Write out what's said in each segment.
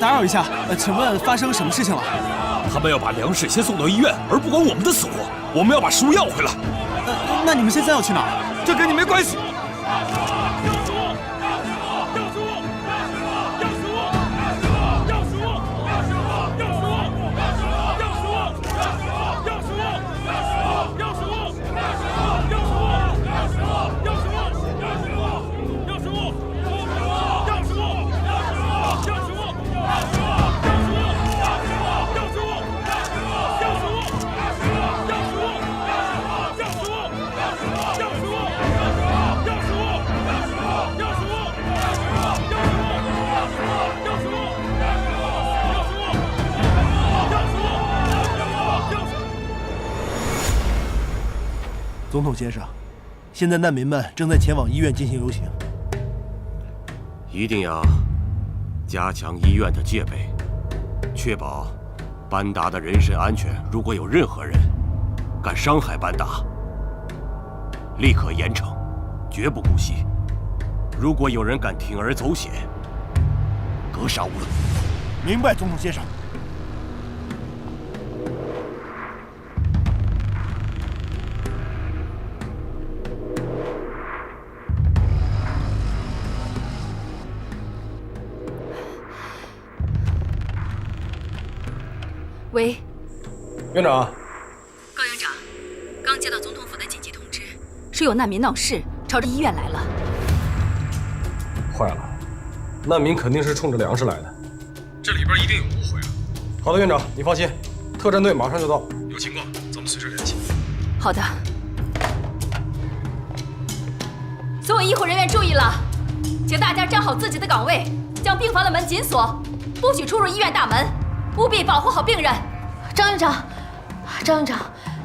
打扰一下，请问发生什么事情了？他们要把粮食先送到医院，而不管我们的死活。我们要把食物要回来。那你们现在要去哪儿？这跟你没关系。总统先生，现在难民们正在前往医院进行游行。一定要加强医院的戒备，确保班达的人身安全。如果有任何人敢伤害班达，立刻严惩，绝不姑息。如果有人敢铤而走险，格杀勿论。明白，总统先生。喂，院长。高院长，刚接到总统府的紧急通知，说有难民闹事，朝着医院来了。坏了，难民肯定是冲着粮食来的，这里边一定有误会了。好的，院长，你放心，特战队马上就到，有情况咱们随时联系。好的。所有医护人员注意了，请大家站好自己的岗位，将病房的门紧锁，不许出入医院大门，务必保护好病人。张院长，张院长，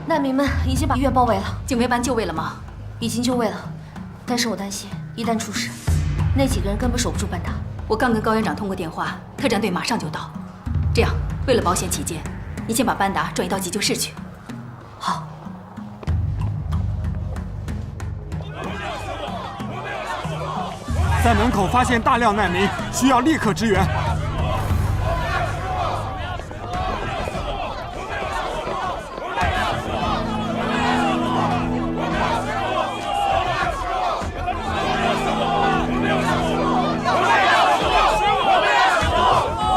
难民们已经把医院包围了。警卫班就位了吗？已经就位了，但是我担心一旦出事，那几个人根本守不住班达。我刚跟高院长通过电话，特战队马上就到。这样，为了保险起见，你先把班达转移到急救室去。好。在门口发现大量难民，需要立刻支援。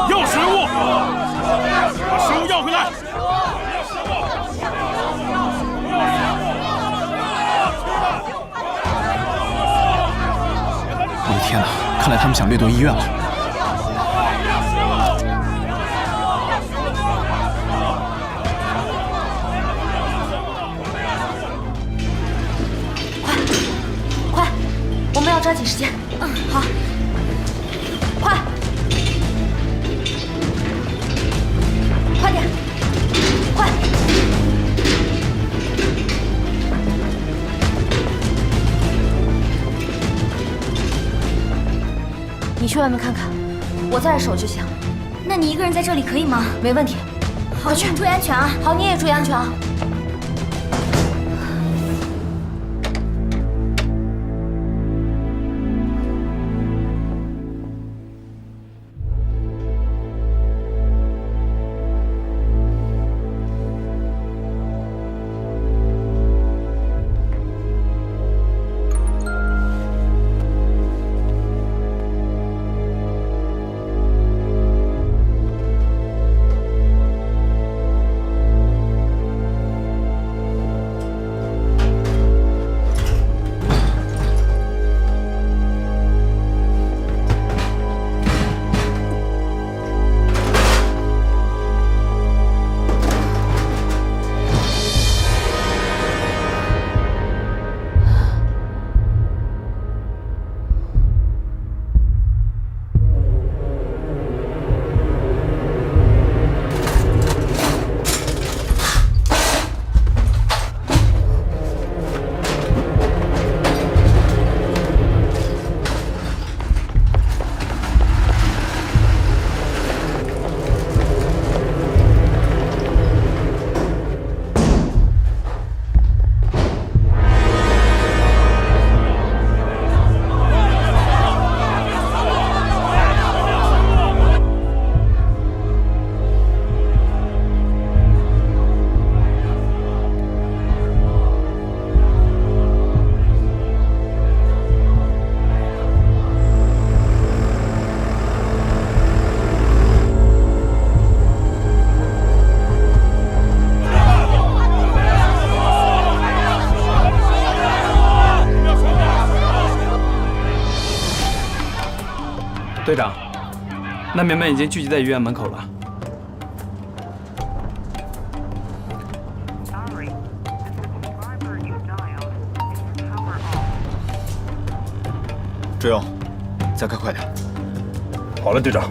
要食物，把食物要回来。我的天哪，看来他们想掠夺医院了。快，我们要抓紧时间。好，快，快点，快！你去外面看看，我在这守就行。那你一个人在这里可以吗？没问题。快去，注意安全啊！好，你也注意安全啊。队长，难民们已经聚集在医院门口了。志勇，再开快点。好嘞，队长。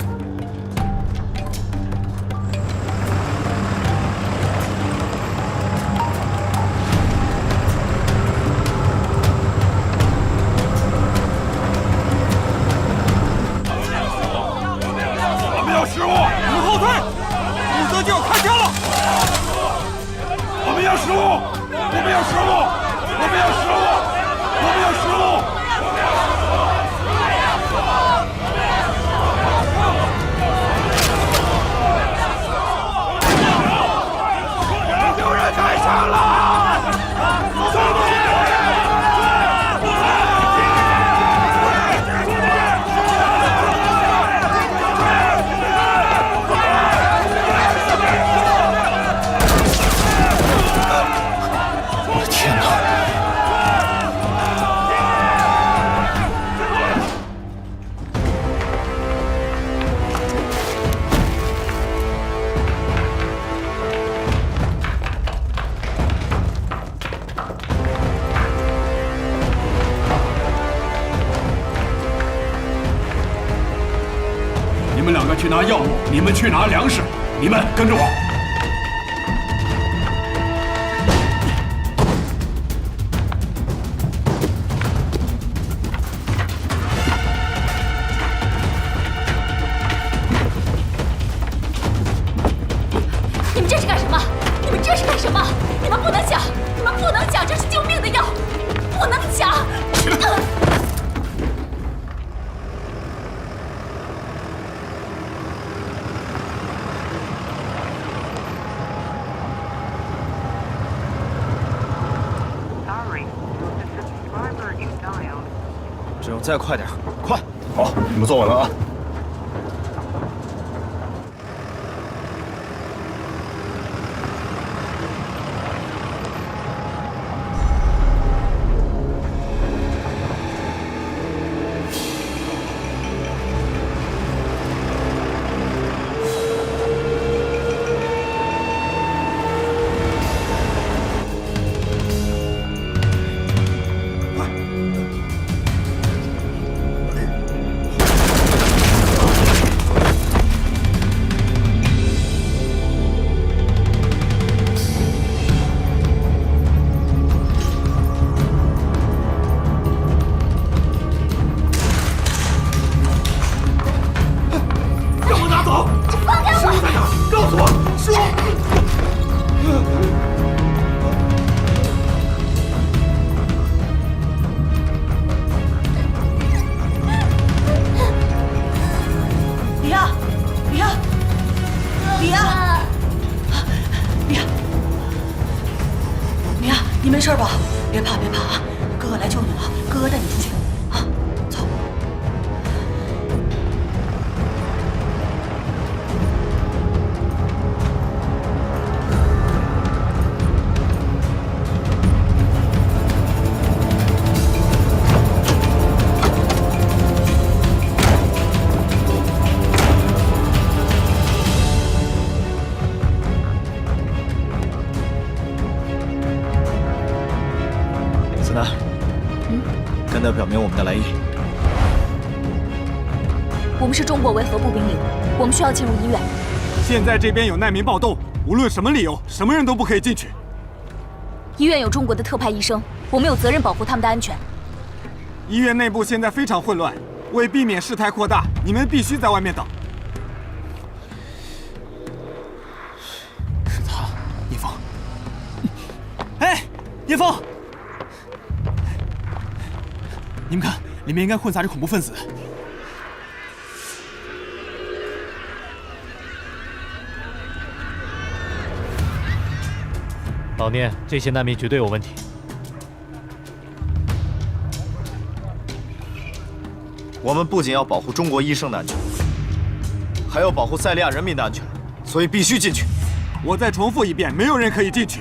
去拿药物，你们去拿粮食。你们跟着我。你们这是干什么？你们这是干什么？你们不能抢！你们不能抢！这是救命的药，不能抢！只有再快点，快！好，你们坐稳了啊！你没事吧？别怕，别怕啊！哥哥来救你了，哥哥带你出去啊！走。子楠，跟他表明我们的来意。我们是中国维和部兵营，我们需要进入医院。现在这边有难民暴动，无论什么理由，什么人都不可以进去。医院有中国的特派医生，我们有责任保护他们的安全。医院内部现在非常混乱，为避免事态扩大，你们必须在外面等。是他，叶枫。哎，叶枫！你们看，里面应该混杂着恐怖分子。老聂，这些难民绝对有问题。我们不仅要保护中国医生的安全，还要保护塞利亚人民的安全，所以必须进去。我再重复一遍，没有人可以进去。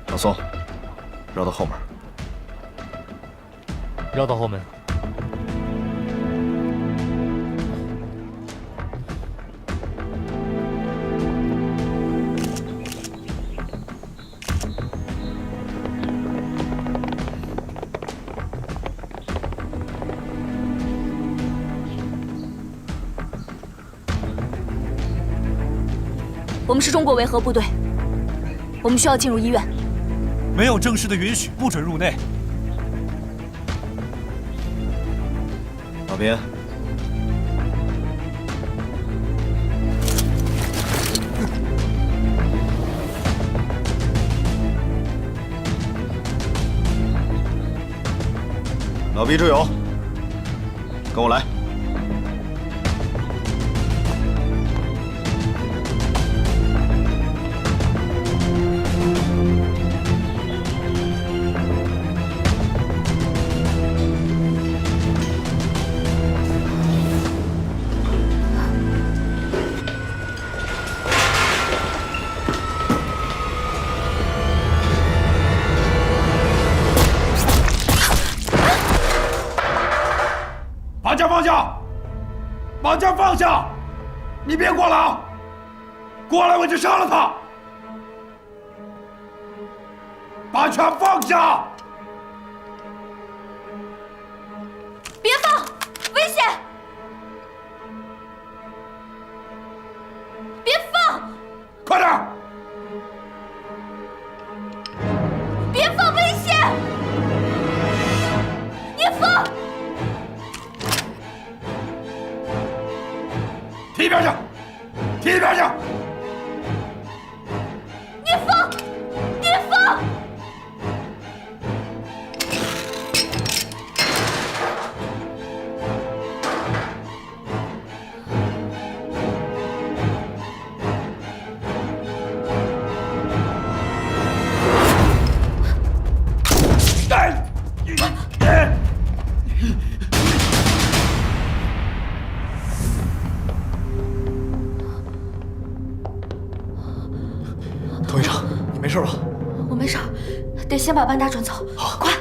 老宋，绕到后门。绕到后门。我们是中国维和部队，我们需要进入医院。没有正式的允许，不准入内。老边，老毕志勇，跟我来。把枪放下！把枪放下！你别过来啊！过来我就杀了他！把枪放下！别放，危险！别放！快点！别放，危险！你放！踢一边去！踢一边去！你放！你放！童医生，你没事吧？我没事，得先把班达转走。好，快！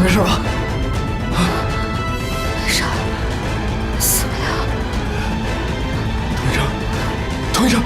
没事吧？没事，死不了。童医生，童医生，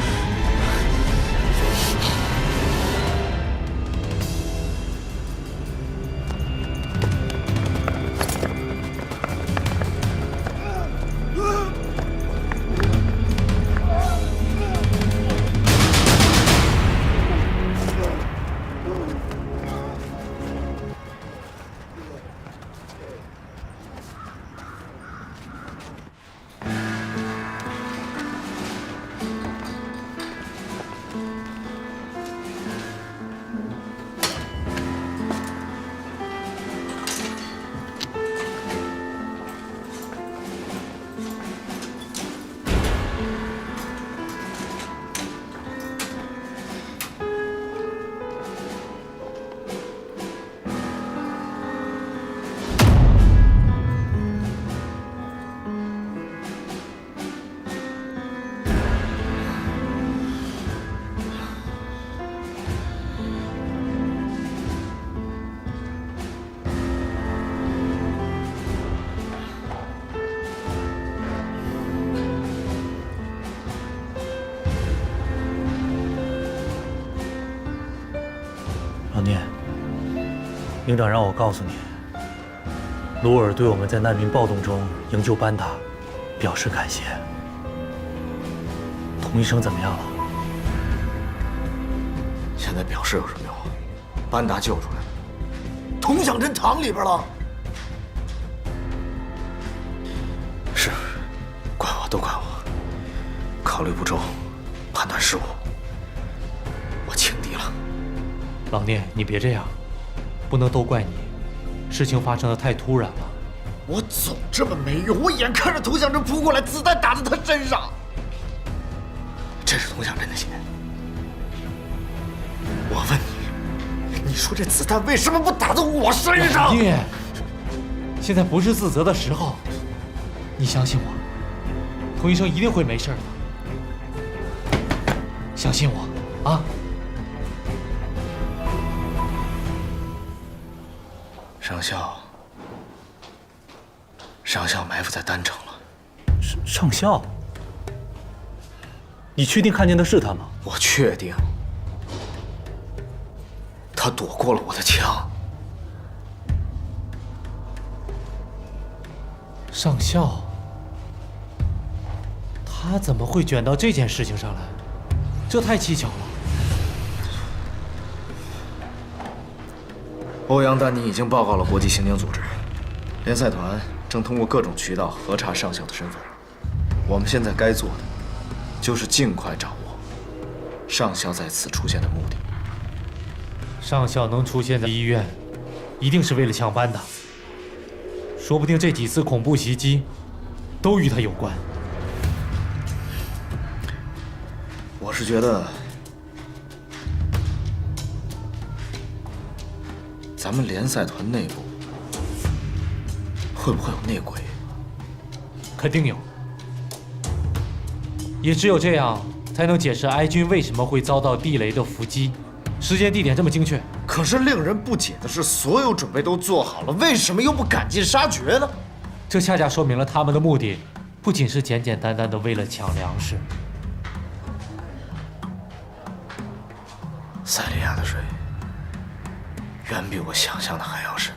老聂，营长让我告诉你，鲁尔对我们在难民暴动中营救班达表示感谢。童医生怎么样了？现在表示有什么用？班达救出来了，童享镇躺里边了。是，怪我，都怪我，考虑不周，判断失误，我轻敌了。老聂，你别这样，不能都怪你，事情发生的太突然了。我总这么没用，我眼看着童享镇扑过来，子弹打在他身上。这是童享镇的血。我问你，你说这子弹为什么不打在我身上？老聂，现在不是自责的时候，你相信我，童医生一定会没事的。相信我啊！上校埋伏在丹城了。上校？你确定看见的是他吗？我确定，他躲过了我的枪。上校？他怎么会卷到这件事情上来？这太蹊跷了。欧阳丹尼已经报告了国际刑警组织，联赛团正通过各种渠道核查上校的身份。我们现在该做的，就是尽快掌握上校在此出现的目的。上校能出现在医院，一定是为了抢班的。说不定这几次恐怖袭击都与他有关。我是觉得，咱们联赛团内部会不会有内鬼？肯定有，也只有这样才能解释哀军为什么会遭到地雷的伏击，时间地点这么精确。可是令人不解的是，所有准备都做好了，为什么又不赶尽杀绝呢？这恰恰说明了他们的目的不仅是简简单单的为了抢粮食。塞利亚的水远比我想象的还要深。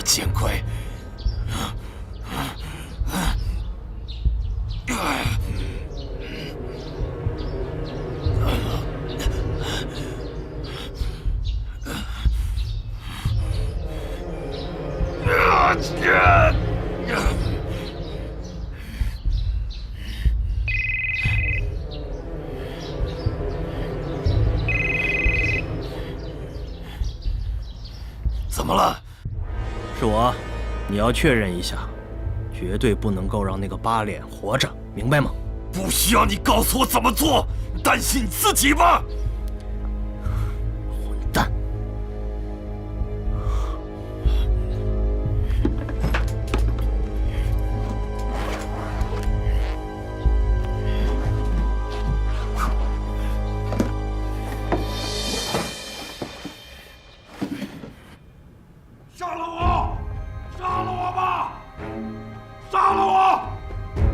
见鬼！怎么了？是我，你要确认一下，绝对不能够让那个八脸活着，明白吗？不需要你告诉我怎么做，担心你自己吧。混蛋！杀了我！杀了我吧！杀了我！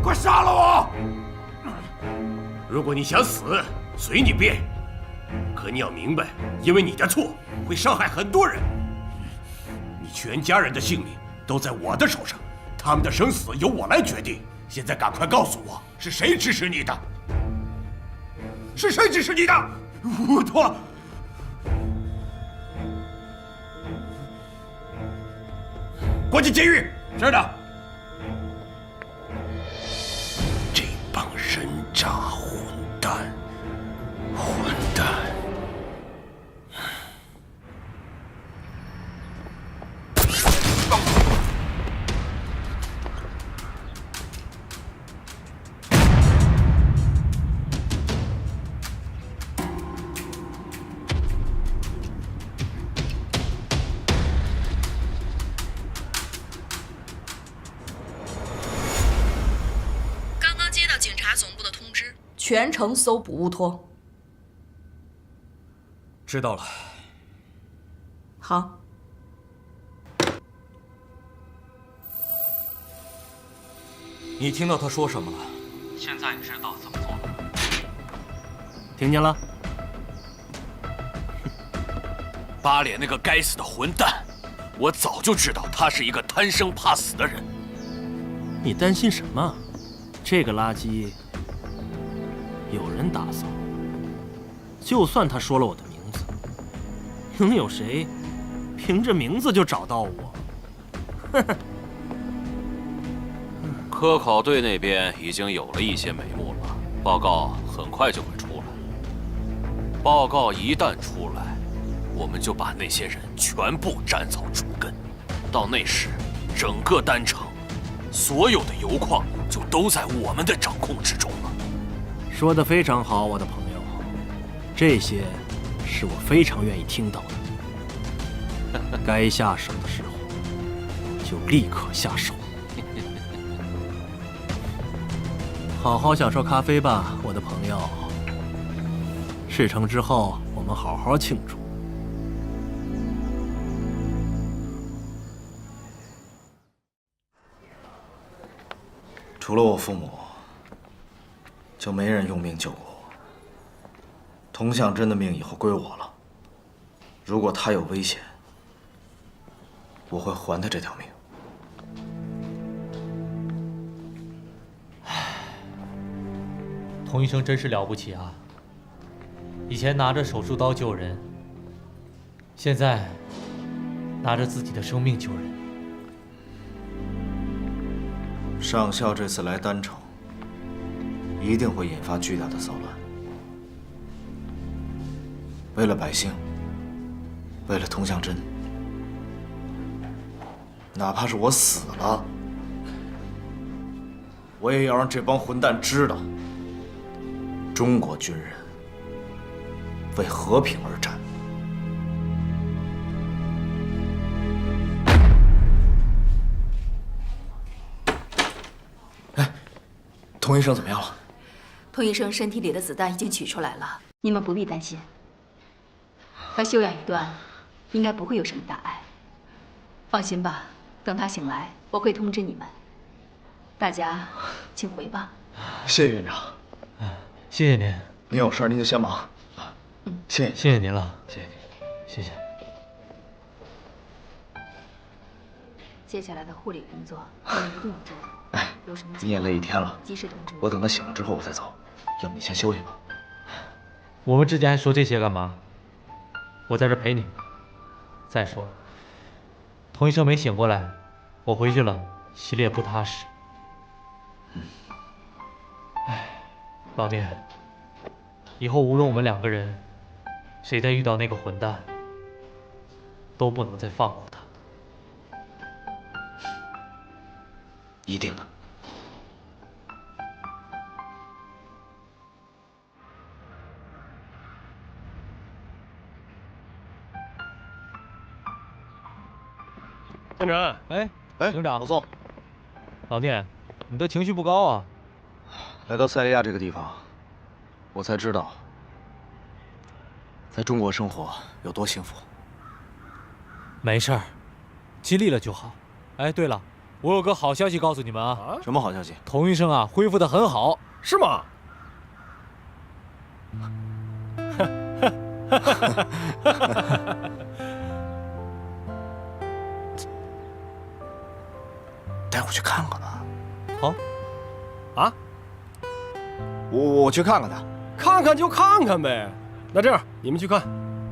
快杀了我！如果你想死，随你便。可你要明白，因为你的错会伤害很多人，你全家人的性命都在我的手上，他们的生死由我来决定。现在赶快告诉我，是谁指使你的？是谁指使你的？我错。关进监狱。是的。这帮人渣混蛋，混蛋！全城搜捕乌托。知道了。好。你听到他说什么了？现在知道怎么做了。听见了？八脸那个该死的混蛋，我早就知道他是一个贪生怕死的人。你担心什么？这个垃圾有人打扫，就算他说了我的名字，能有谁凭着名字就找到我？哼哼。科考队那边已经有了一些眉目了，报告很快就会出来。报告一旦出来，我们就把那些人全部斩草除根。到那时，整个丹城所有的油矿就都在我们的掌控之中了。说得非常好，我的朋友，这些是我非常愿意听到的。该下手的时候，就立刻下手。好好享受咖啡吧，我的朋友。事成之后，我们好好庆祝。除了我父母，就没人用命救过我。佟向真的命以后归我了，如果他有危险，我会还他这条命。佟医生真是了不起啊！以前拿着手术刀救人，现在拿着自己的生命救人。上校这次来丹城，一定会引发巨大的骚乱。为了百姓，为了佟向真，哪怕是我死了，我也要让这帮混蛋知道，中国军人为和平而战。佟医生怎么样了？佟医生身体里的子弹已经取出来了，你们不必担心，他休养一段，应该不会有什么大碍。放心吧，等他醒来，我会通知你们。大家请回吧。谢谢院长。谢谢您。您有事您就先忙。谢谢，谢谢您了。谢谢您，谢谢。接下来的护理工作你们一定要做。有什么你也累一天了，及时通知我等他醒了之后我再走。要不你先休息吧。我们之前还说这些干嘛？我在这陪你。再说了，佟医生没醒过来，我回去了，心里也不踏实。老聂，以后无论我们两个人，谁再遇到那个混蛋，都不能再放过他。一定的。县长，营长，老宋，老聂，你的情绪不高啊。来到塞利亚这个地方，我才知道，在中国生活有多幸福。没事儿，尽力了就好。哎，对了，我有个好消息告诉你们啊！什么好消息？佟医生啊，恢复得很好。是吗？带我去看看吧。好。啊？我去看看他。看看就看看呗。那这样，你们去看，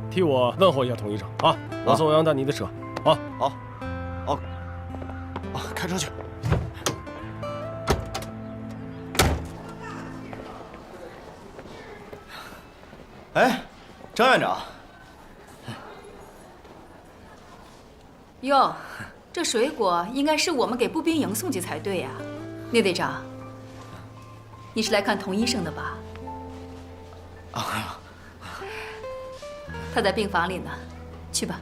替我问候一下佟医生啊。我送杨带你的车。啊，好。开车去。哎，张院长。哟，这水果应该是我们给步兵营送去才对呀。聂队长，你是来看佟医生的吧？啊，他在病房里呢，去吧。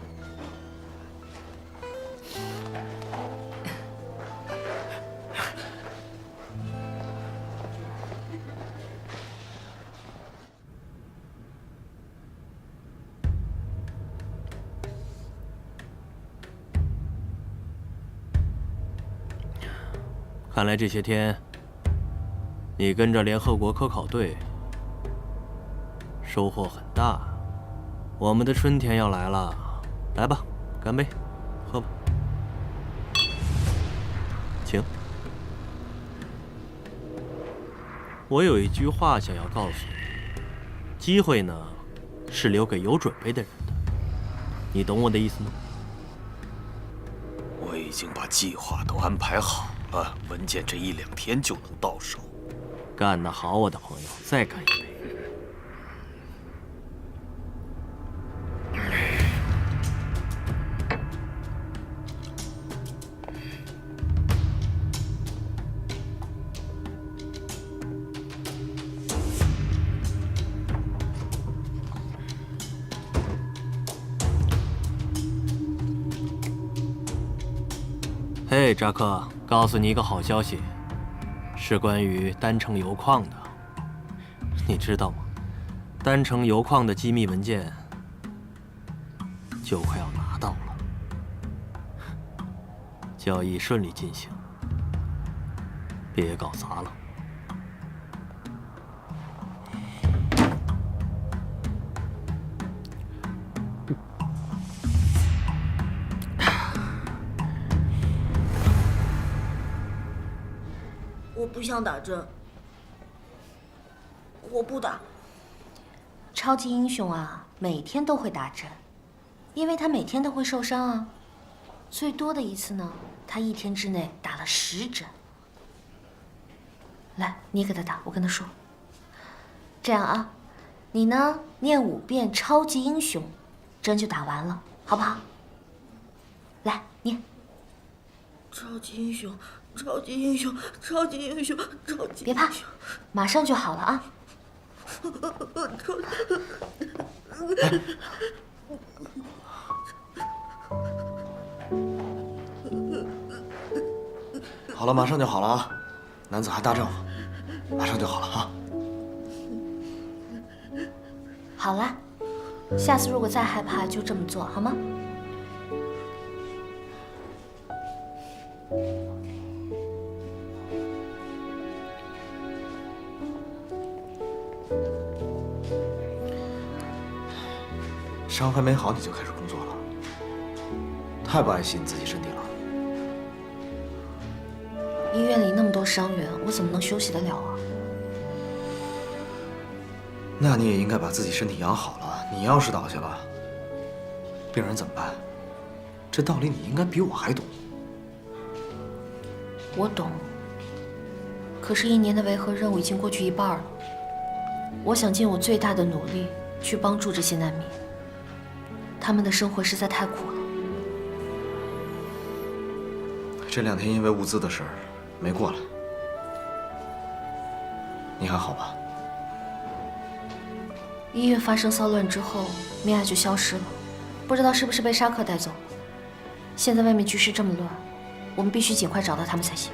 看来这些天，你跟着联合国科考队，收获很大。我们的春天要来了，来吧，干杯，喝吧，请。我有一句话想要告诉你：机会呢，是留给有准备的人的。你懂我的意思吗？我已经把计划都安排好了，文件这1-2天就能到手。干得好，我的朋友，再干一杯。嘿，扎克，告诉你一个好消息，是关于丹城油矿的。你知道吗？丹城油矿的机密文件就快要拿到了，交易顺利进行。别搞砸了。我不想打针，我不打。超级英雄啊，每天都会打针，因为他每天都会受伤啊。最多的一次呢，他1天之内打了10针。来，你给他打，我跟他说。这样啊，你呢念5遍超级英雄，针就打完了，好不好？来，念。超级英雄，超级英雄，超级英雄，超级……别怕，马上就好了啊。好了，马上就好了啊！男子汉大丈夫，马上就好了啊！好了，下次如果再害怕，就这么做好吗？伤还没好你就开始工作了，太不爱惜你自己身体了。医院里那么多伤员，我怎么能休息得了啊？那你也应该把自己身体养好了。你要是倒下了，病人怎么办？这道理你应该比我还懂。我懂，可是1年的维和任务已经过去1半了。我想尽我最大的努力去帮助这些难民，他们的生活实在太苦了。这2天因为物资的事儿没过来，你还好吧？医院发生骚乱之后，米娅就消失了，不知道是不是被沙克带走了。现在外面局势这么乱，我们必须尽快找到他们才行。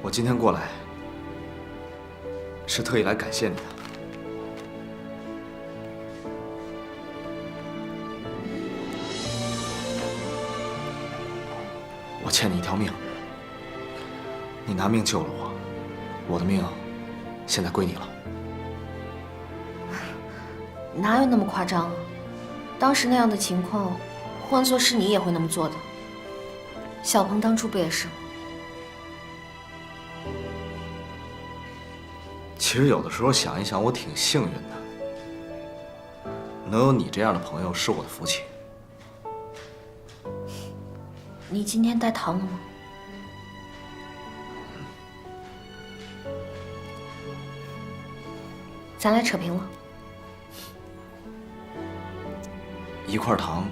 我今天过来是特意来感谢你的。我欠你1条命，你拿命救了我，我的命现在归你了。哪有那么夸张啊？当时那样的情况，换作是你也会那么做的。小鹏当初不也是吗？其实有的时候想一想，我挺幸运的，能有你这样的朋友是我的福气。你今天带糖了吗？咱俩扯平了。1块糖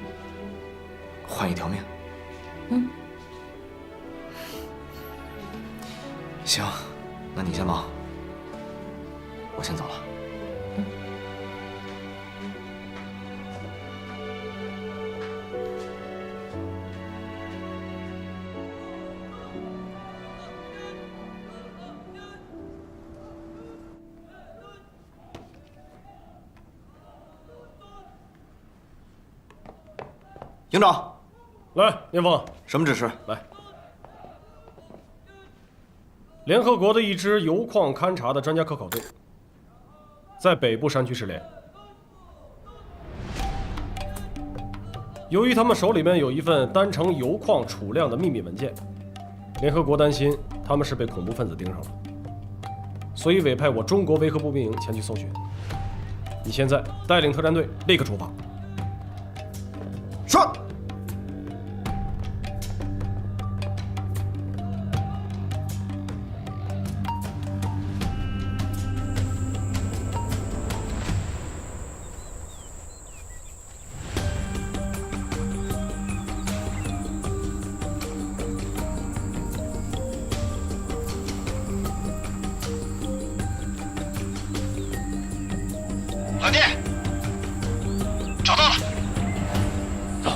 换1条命。嗯。行，那你先忙，我先走了。营长，来，聂风，什么指示？来，联合国的一支油矿勘察的专家科考队，在北部山区失联。由于他们手里面有一份单程油矿储量的秘密文件，联合国担心他们是被恐怖分子盯上了，所以委派我中国维和步兵营前去搜寻。你现在带领特战队立刻出发。是。老弟，找到了。走。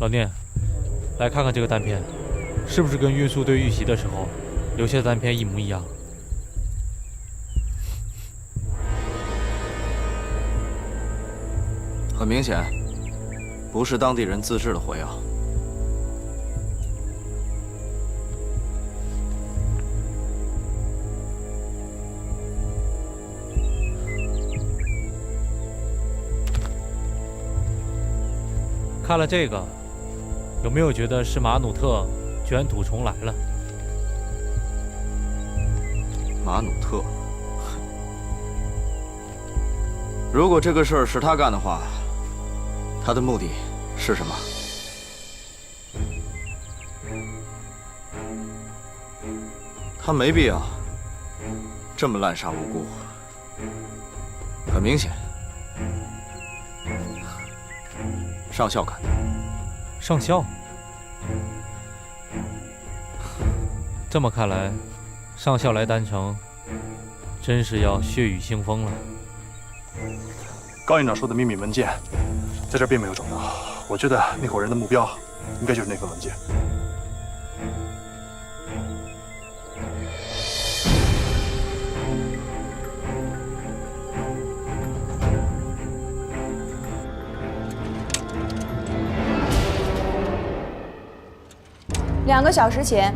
老聂，来看看这个弹片，是不是跟运输队遇袭的时候留下的弹片一模一样？很明显，不是当地人自制的火药。看了这个，有没有觉得是马努特卷土重来了？马努特，如果这个事儿是他干的话，他的目的是什么？他没必要这么滥杀无辜。很明显，上校干的。上校？这么看来，上校来丹城，真是要血雨腥风了。高院长说的秘密文件，在这儿并没有找到。我觉得那伙人的目标，应该就是那份文件。2个小时前，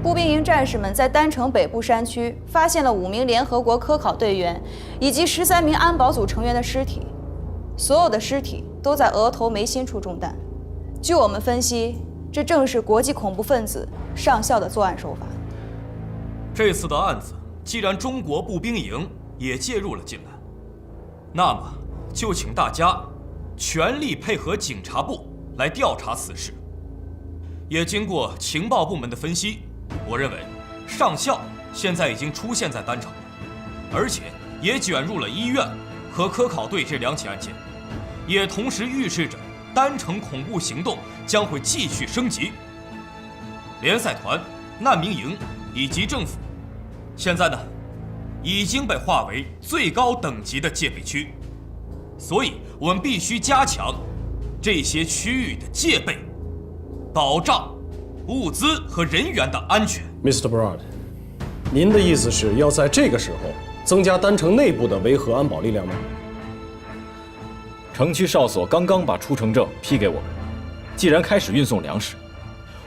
步兵营战士们在丹城北部山区发现了5名联合国科考队员以及13名安保组成员的尸体，所有的尸体都在额头眉心处中弹。据我们分析，这正是国际恐怖分子上校的作案手法。这次的案子，既然中国步兵营也介入了进来，那么就请大家全力配合警察部来调查此事。也经过情报部门的分析，我认为上校现在已经出现在丹城，而且也卷入了医院和科考队这2起案件，也同时预示着丹城恐怖行动将会继续升级。联赛团、难民营以及政府，现在呢，已经被划为最高等级的戒备区，所以我们必须加强这些区域的戒备，保障物资和人员的安全。 Mr. Broad， 您的意思是要在这个时候增加丹城内部的维和安保力量吗？城区哨所刚刚把出城证批给我们，既然开始运送粮食，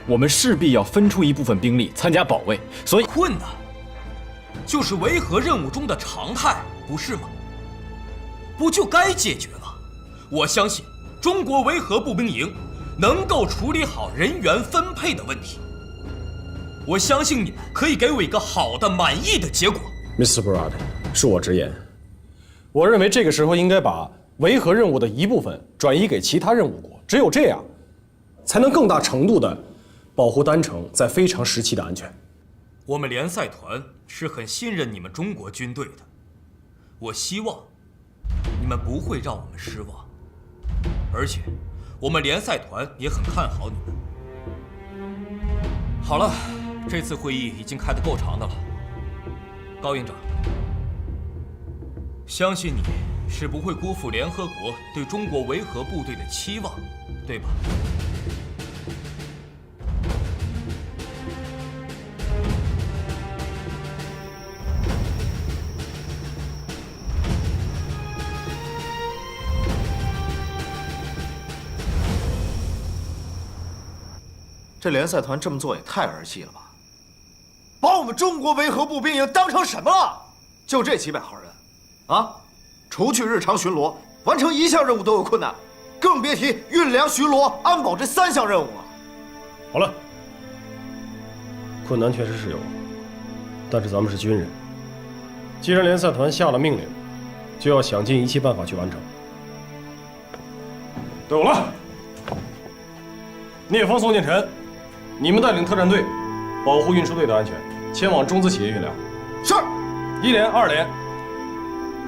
我们势必要分出一部分兵力参加保卫，所以困难就是维和任务中的常态，不是吗？不就该解决了？我相信中国维和步兵营能够处理好人员分配的问题。我相信你们可以给我一个好的、满意的结果。Mr. Broad， 恕我直言，我认为这个时候应该把维和任务的一部分转移给其他任务国，只有这样，才能更大程度地保护丹城在非常时期的安全。我们联赛团是很信任你们中国军队的，我希望你们不会让我们失望，而且我们联赛团也很看好你们。好了，这次会议已经开得够长的了，高营长，相信你是不会辜负联合国对中国维和部队的期望，对吧？这联赛团这么做也太儿戏了吧！把我们中国维和步兵营当成什么了？就这几百号人，啊，除去日常巡逻，完成1项任务都有困难，更别提运粮、巡逻、安保这3项任务了。好了，困难确实是有，但是咱们是军人，既然联赛团下了命令，就要想尽一切办法去完成。队伍了，聂风、宋建臣，你们带领特战队保护运输队的安全，前往中资企业运粮。是。1连、2连，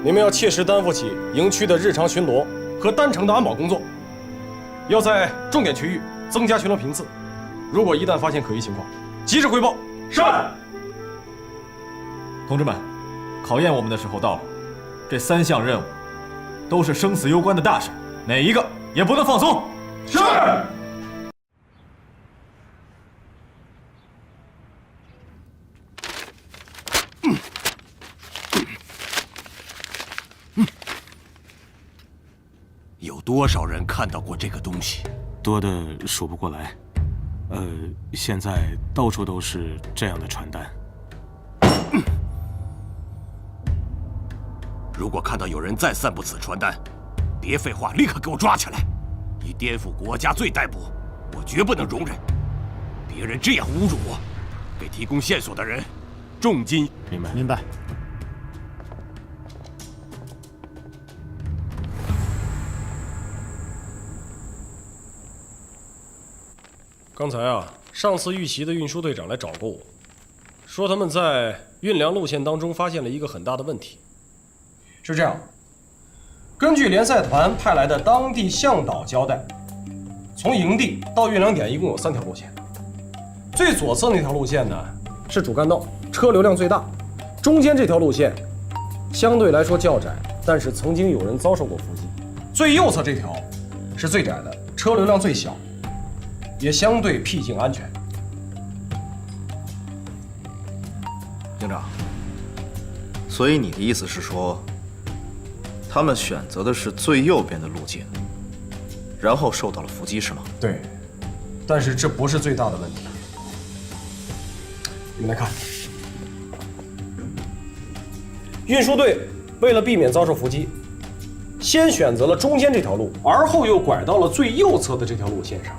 你们要切实担负起营区的日常巡逻和丹城的安保工作，要在重点区域增加巡逻频次。如果一旦发现可疑情况，及时汇报。是。同志们，考验我们的时候到了，这3项任务都是生死攸关的大事，哪一个也不能放松。是。多少人看到过这个东西？多的数不过来。现在到处都是这样的传单。如果看到有人再散布此传单，别废话，立刻给我抓起来！以颠覆国家罪逮捕，我绝不能容忍。别人这样侮辱我，给提供线索的人，重金。明白。明白。刚才啊，上次遇袭的运输队长来找过我，说他们在运粮路线当中发现了一个很大的问题。是这样，根据联赛团派来的当地向导交代，从营地到运粮点一共有3条路线。最左侧那条路线呢是主干道，车流量最大；中间这条路线相对来说较窄，但是曾经有人遭受过伏击。最右侧这条是最窄的，车流量最小，也相对僻静安全。营长，所以你的意思是说，他们选择的是最右边的路径，然后受到了伏击，是吗？对，但是这不是最大的问题。你们来看，运输队为了避免遭受伏击，先选择了中间这条路，而后又拐到了最右侧的这条路线上。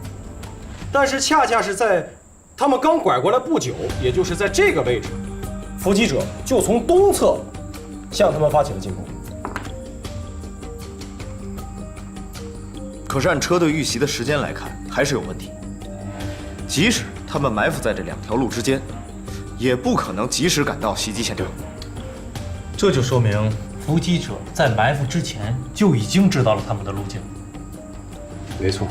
但是恰恰是在他们刚拐过来不久，也就是在这个位置，伏击者就从东侧向他们发起了进攻。可是按车队遇袭的时间来看，还是有问题。即使他们埋伏在这2条路之间，也不可能及时赶到袭击现场。这就说明伏击者在埋伏之前就已经知道了他们的路径。没错。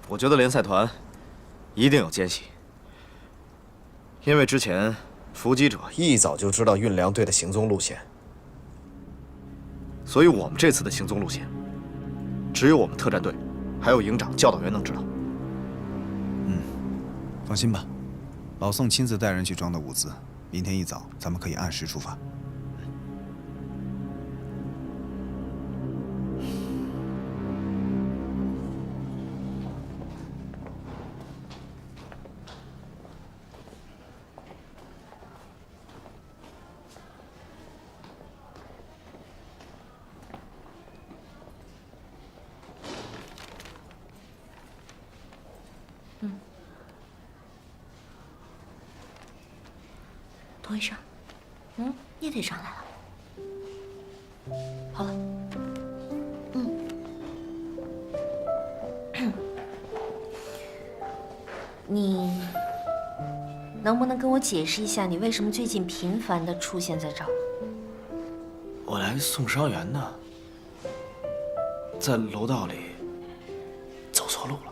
我觉得联赛团一定有奸细，因为之前伏击者一早就知道运粮队的行踪路线，所以我们这次的行踪路线，只有我们特战队，还有营长、教导员能知道。放心吧，老宋亲自带人去装的物资，明天一早咱们可以按时出发。童医生，你也得上来了。好了，你能不能跟我解释一下，你为什么最近频繁地出现在这儿？我来送伤员呢，在楼道里走错路了。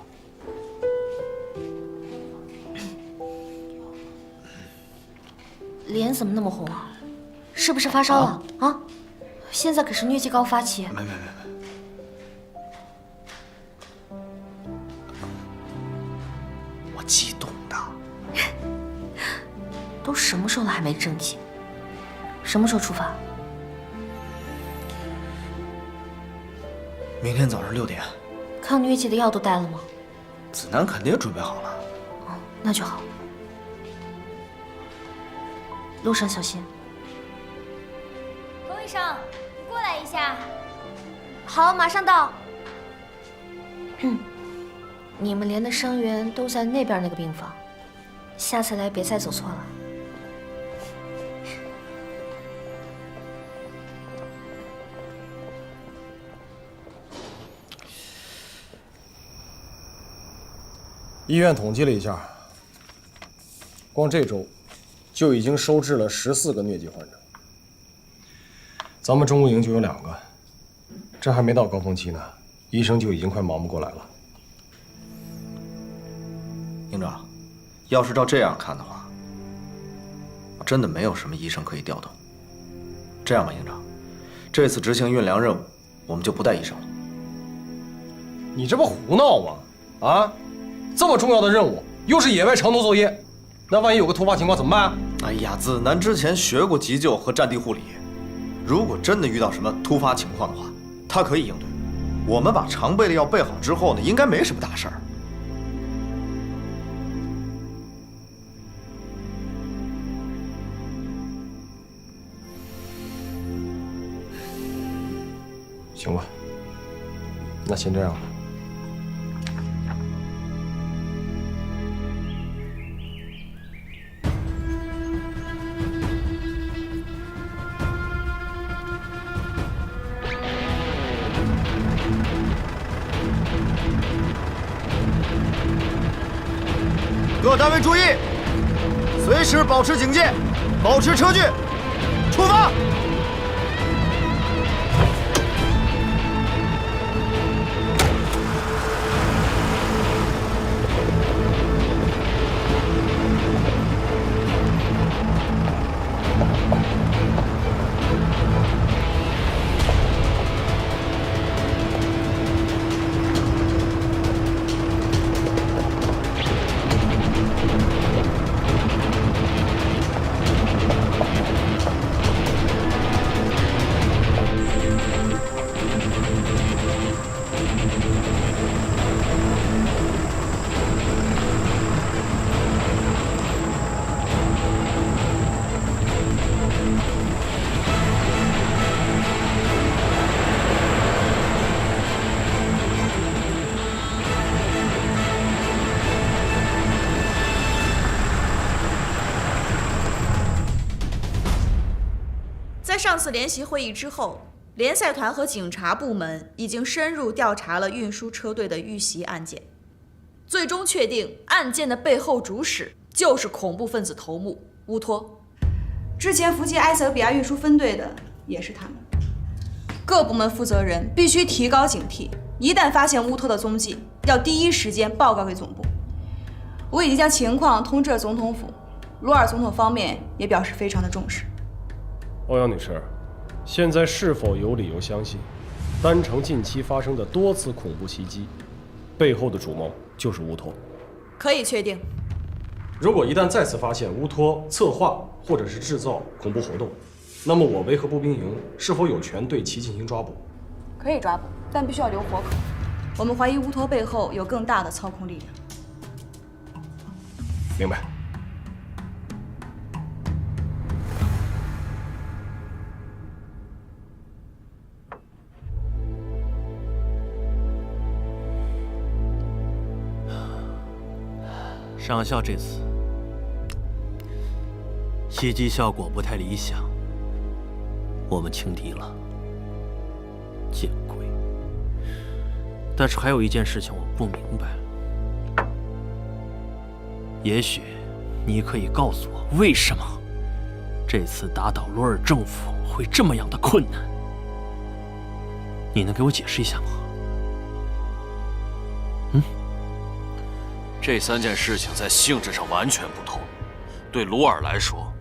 脸怎么那么红啊？是不是发烧了啊？现在可是疟疾高发期。没，我激动的。都什么时候了还没正经？什么时候出发？明天早上6点。抗疟疾的药都带了吗？子楠肯定准备好了。哦，那就好。路上小心。童医生，你过来一下。好，马上到。你们连的伤员都在那边那个病房，下次来别再走错了。医院统计了一下，光这周就已经收治了14个疟疾患者，咱们中国营就有2个，这还没到高峰期呢，医生就已经快忙不过来了。营长，要是照这样看的话，真的没有什么医生可以调动。这样吧，营长，这次执行运粮任务，我们就不带医生了。你这不胡闹吗？啊，这么重要的任务，又是野外长途作业，那万一有个突发情况怎么办？哎呀，子南之前学过急救和战地护理，如果真的遇到什么突发情况的话，他可以应对。我们把常备的药备好之后呢，应该没什么大事儿。行吧，那先这样吧。各单位注意，随时保持警戒，保持车距，出发！在上次联席会议之后，联赛团和警察部门已经深入调查了运输车队的遇袭案件，最终确定案件的背后主使就是恐怖分子头目乌托。之前伏击埃塞俄比亚运输分队的也是他们。各部门负责人必须提高警惕，一旦发现乌托的踪迹，要第一时间报告给总部。我已经将情况通知了总统府，鲁尔总统方面也表示非常的重视。欧阳女士，现在是否有理由相信，丹城近期发生的多次恐怖袭击，背后的主谋就是乌托？可以确定。如果一旦再次发现乌托策划或者是制造恐怖活动，那么我维和步兵营是否有权对其进行抓捕？可以抓捕，但必须要留活口。我们怀疑乌托背后有更大的操控力量。明白。上校这次袭击效果不太理想，我们轻敌了，见鬼！但是还有一件事情我不明白，也许你可以告诉我，为什么这次打倒罗尔政府会这么样的困难？你能给我解释一下吗？这3件事情在性质上完全不同。对鲁尔来说，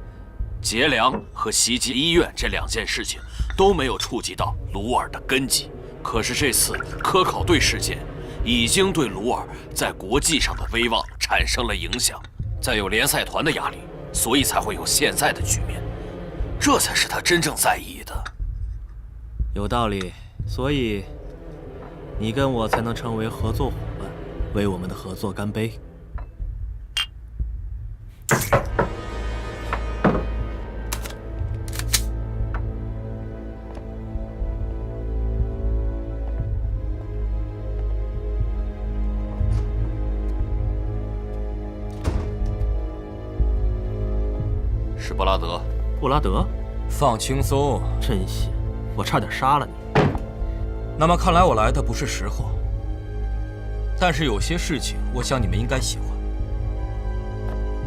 劫粮和袭击医院这2件事情都没有触及到鲁尔的根基。可是这次科考队事件已经对鲁尔在国际上的威望产生了影响，再有联赛团的压力，所以才会有现在的局面。这才是他真正在意的。有道理，所以你跟我才能成为合作伙伴。为我们的合作干杯！是布拉德。布拉德，放轻松，真险！我差点杀了你。那么看来我来的不是时候。但是有些事情，我想你们应该喜欢。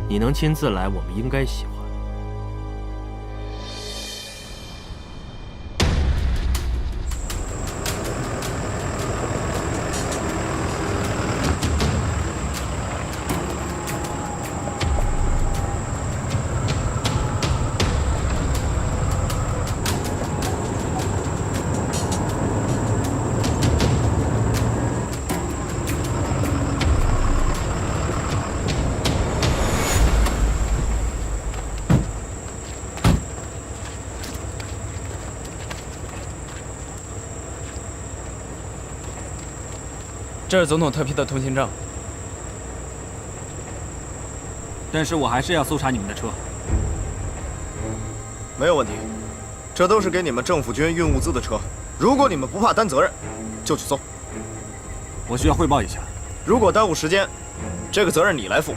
你能亲自来，我们应该喜欢。这是总统特批的通行证。但是我还是要搜查你们的车。没有问题，这都是给你们政府军运物资的车。如果你们不怕担责任，就去搜。我需要汇报一下。如果耽误时间，这个责任你来负。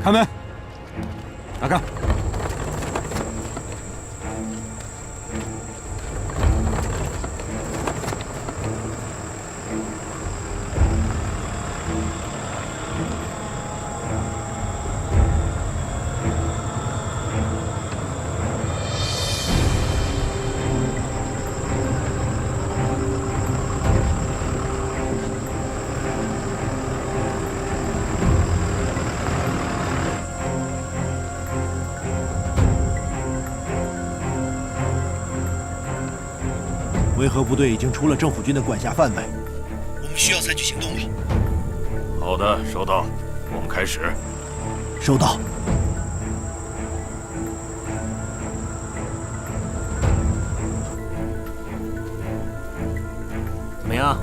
开门，打开。维和部队已经出了政府军的管辖范围，我们需要采取行动了。好的，收到。我们开始。收到。怎么样？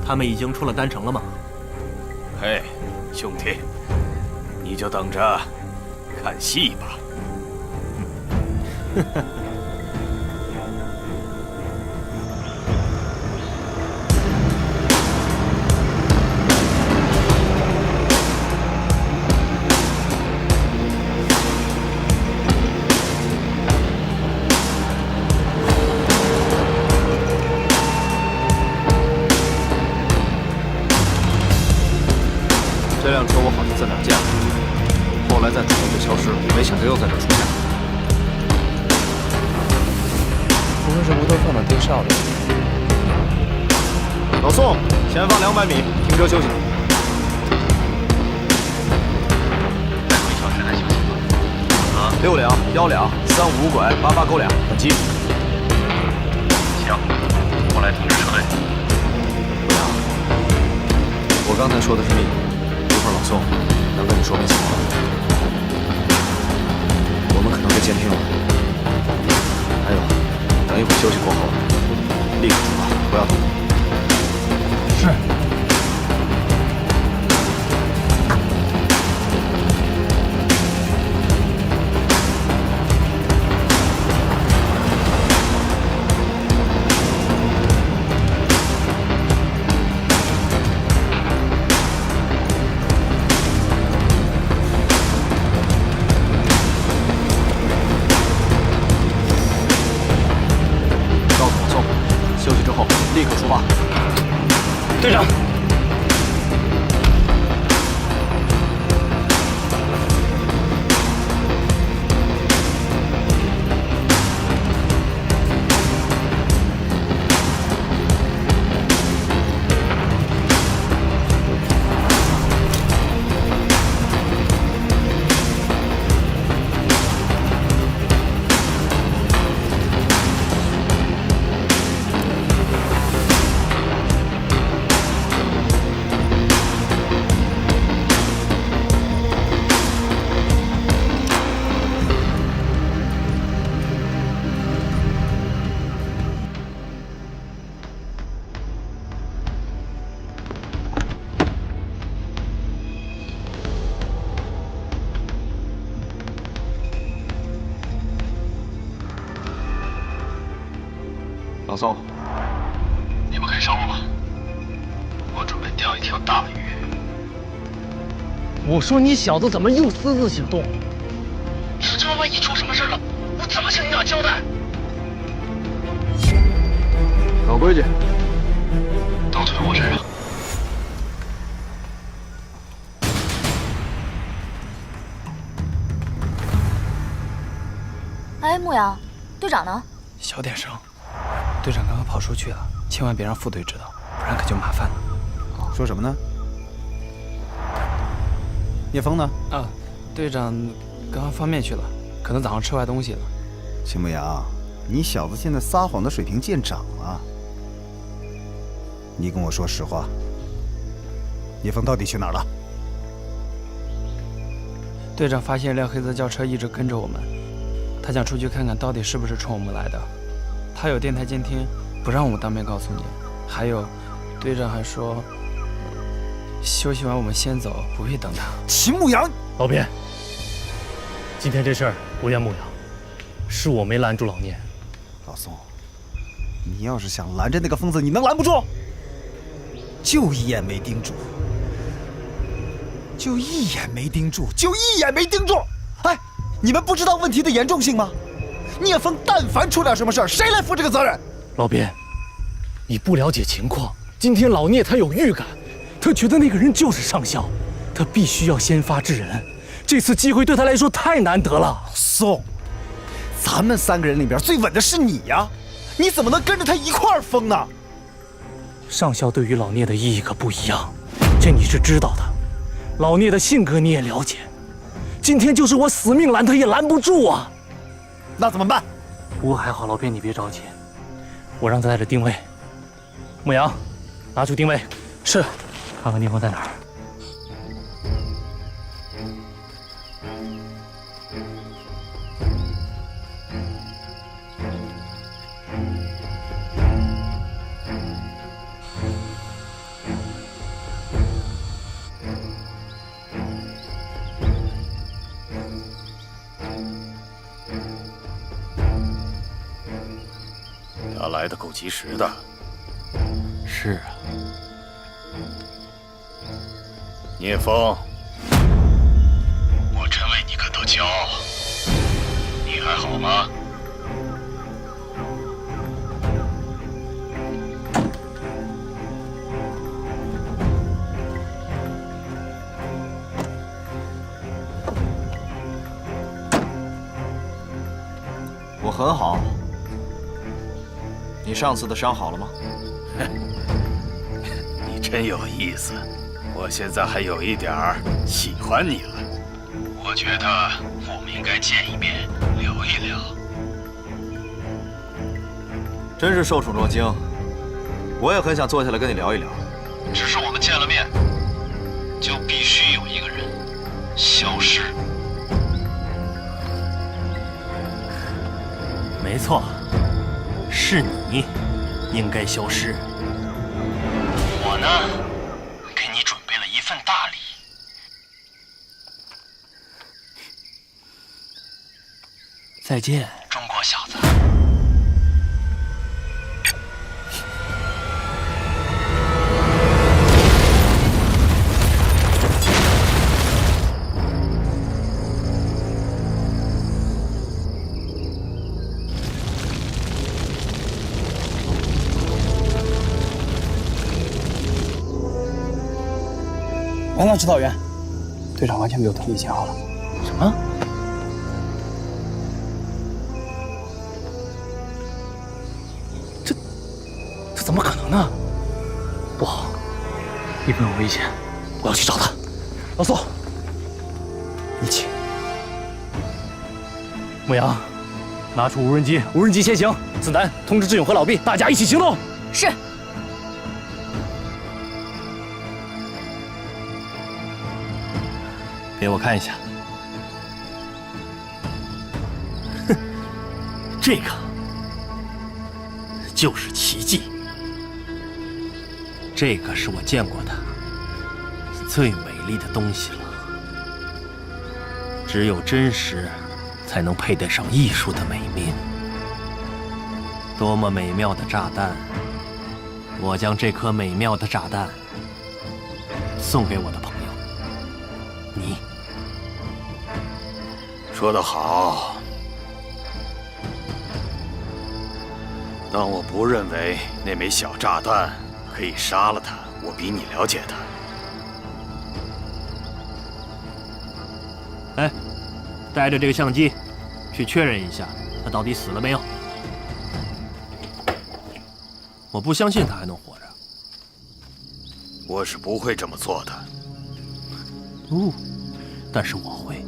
他们已经出了丹城了吗？嘿，兄弟，你就等着看戏吧。这辆车我好像在哪儿见过，后来在主路就消失了，没想到又在这儿出现。不会是无头放到盯梢的？老宋，前方200米，停车休息。再回小时再休息吧。 6两、1两、355拐、88勾2，本机。行，我来通知车队。不要，我刚才说的是秘密，一会儿老宋能跟你说明情况。我们可能被监听了。还有，等一会儿休息过后，立刻出发，不要动。是。立刻出发，队长。老宋，你们开上路吧，我准备钓一条大鱼。我说你小子怎么又私自行动？这万一出什么事了，我怎么向你俩交代？老规矩，都推我身上。哎，牧羊，队长呢？小点声，队长刚刚跑出去了，千万别让副队知道，不然可就麻烦了。说什么呢？聂风呢？啊，队长刚刚方面去了，可能早上吃坏东西了。秦牧阳，你小子现在撒谎的水平见长了。你跟我说实话，聂风到底去哪儿了？队长发现一辆黑色轿车一直跟着我们，他想出去看看到底是不是冲我们来的。他有电台监听，不让我们当面告诉你，还有，队长还说，休息完我们先走，不必等他。秦牧阳，老编，今天这事儿不怨牧羊，是我没拦住老聂。老宋，你要是想拦着那个疯子，你能拦不住？就一眼没盯住，就一眼没盯住，就一眼没盯住！哎，你们不知道问题的严重性吗？聂风但凡出点什么事儿，谁来负这个责任？老编，你不了解情况。今天老聂他有预感，他觉得那个人就是上校，他必须要先发制人。这次机会对他来说太难得了。宋，咱们3个人里边最稳的是你呀，你怎么能跟着他一块儿疯呢？上校对于老聂的意义可不一样，这你是知道的。老聂的性格你也了解，今天就是我死命拦他也拦不住啊。那怎么办？不过还好，老编你别着急，我让他在这定位。牧羊，拿出定位。是。看看聂风在哪儿。他来的够及时的。是啊。聂风，我真为你感到骄傲。你还好吗？我很好。你上次的伤好了吗？你真有意思，我现在还有一点儿喜欢你了。我觉得我们应该见一面，聊一聊。真是受宠若惊，我也很想坐下来跟你聊一聊。只是我们见了面，就必须有一个人消失。没错，是你应该消失。我呢，给你准备了一份大礼。再见，中国小子。王老指导员，队长完全没有同以前好了。什么？这怎么可能呢？不好，一定有危险，我要去找他。老宋，一起。牧羊，拿出无人机，无人机先行。子楠，通知志勇和老毕，大家一起行动。是。给我看一下。哼，这个就是奇迹。这个是我见过的最美丽的东西了。只有真实，才能配得上艺术的美名。多么美妙的炸弹！我将这颗美妙的炸弹送给我的朋友。你。说得好。当我不认为那枚小炸弹可以杀了他，我比你了解他。哎，带着这个相机，去确认一下他到底死了没有。我不相信他还能活着。我是不会这么做的。哦，但是我会。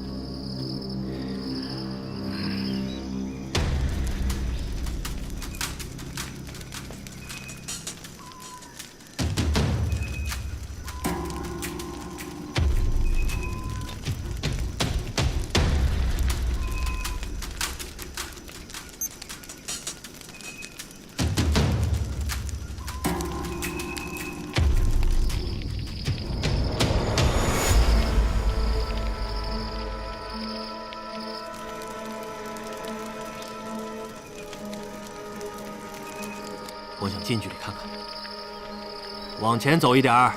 往前走一点儿。